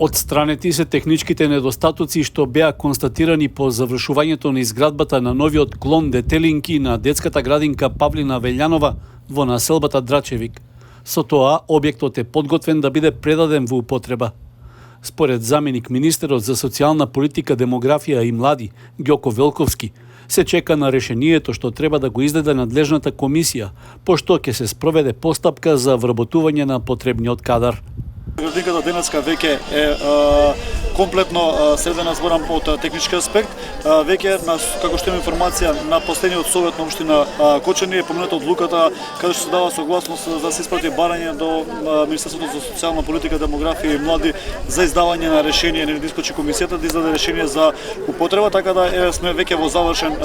Отстранети се техничките недостатоци што беа констатирани по завршувањето на изградбата на новиот клон Детелинки на детската градинка Павлина Велјанова во населбата Драчевик. Со тоа, објектот е подготвен да биде предаден во употреба. Според заменик министерот за социјална политика, демографија и млади, Ѓоко Велковски, се чека на решението што треба да го издаде надлежната комисија, пошто ќе се спроведе постапка за вработување на потребниот кадар. Градинката денеска веќе е комплетно средена зборам од технички аспект. Веќе како што има информација на последниот совет на општина Кочани е поминато одлуката каде што се дава согласност за да се испрати барање до Министерството за социјална политика, демографија и млади за издавање на решение, не дискочи комисијата да издаде решение за употреба, така да сме веќе во завршен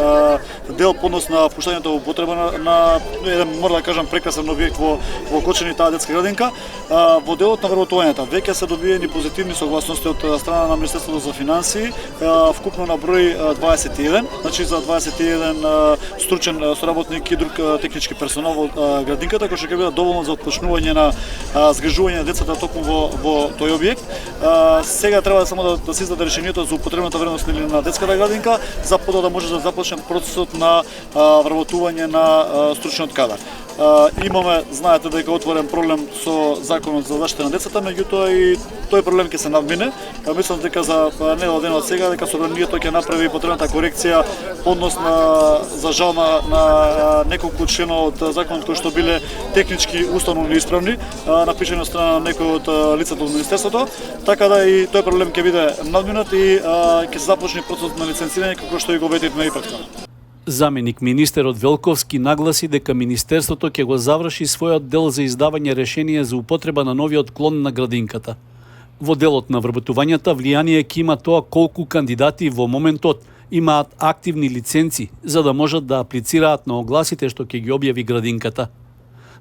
дел поднос на пуштањето во употреба на еден, мора да кажам, прекрасен објект во Кочани, таа детска градинка. Во делот на вработувањето веќе се добиени позитивни согласности од страна на Министерството за финансии, вкупно на број 21, значи за 21 стручен соработник и друг технички персонал во градинката, кој што ќе биде доволно за отпочнување на згрижување на децата токму во тој објект. Сега треба само да се издаде решението за употребната вредност на детската градинка, за потоа да може да започне процесот на вработување на стручниот кадар. Имаме, знаете дека отворен проблем со законот за заштита на децата, меѓутоа и тој проблем ќе се надмине. Мислам дека за недела ден од сега дека собранието ќе направи потребната корекција однос за жал на неколку члена од законот кои што биле технички уставно неисправни, напишани од страна на некој од лицата од министерството, така да и тој проблем ќе биде надминат и ќе се започне процесот на лиценцирање како што и го ветивме и претходно. Заменик министерот Велковски нагласи дека министерството ќе го заврши својот дел за издавање решение за употреба на новиот клон на градинката. Во делот на вработувањата влијание ќе има тоа колку кандидати во моментот имаат активни лиценци за да можат да аплицираат на огласите што ќе ги објави градинката.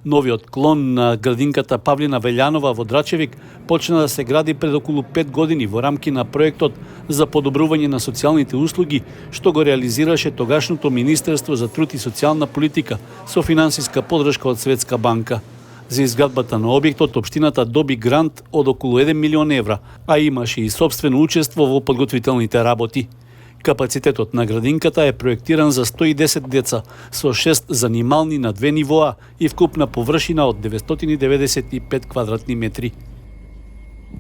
Новиот клон на градинката Павлина Велјанова во Драчевик почна да се гради пред околу 5 години во рамки на проектот за подобрување на социјалните услуги што го реализираше тогашното Министерство за труд и социјална политика со финансиска поддршка од Светска банка. За изградбата на објектот општината доби грант од околу 1 милион евра, а имаше и собствено учество во подготвителните работи. Капацитетот на градинката е проектиран за 110 деца со 6 занимални на 2 нивоа и вкупна површина од 995 квадратни метри.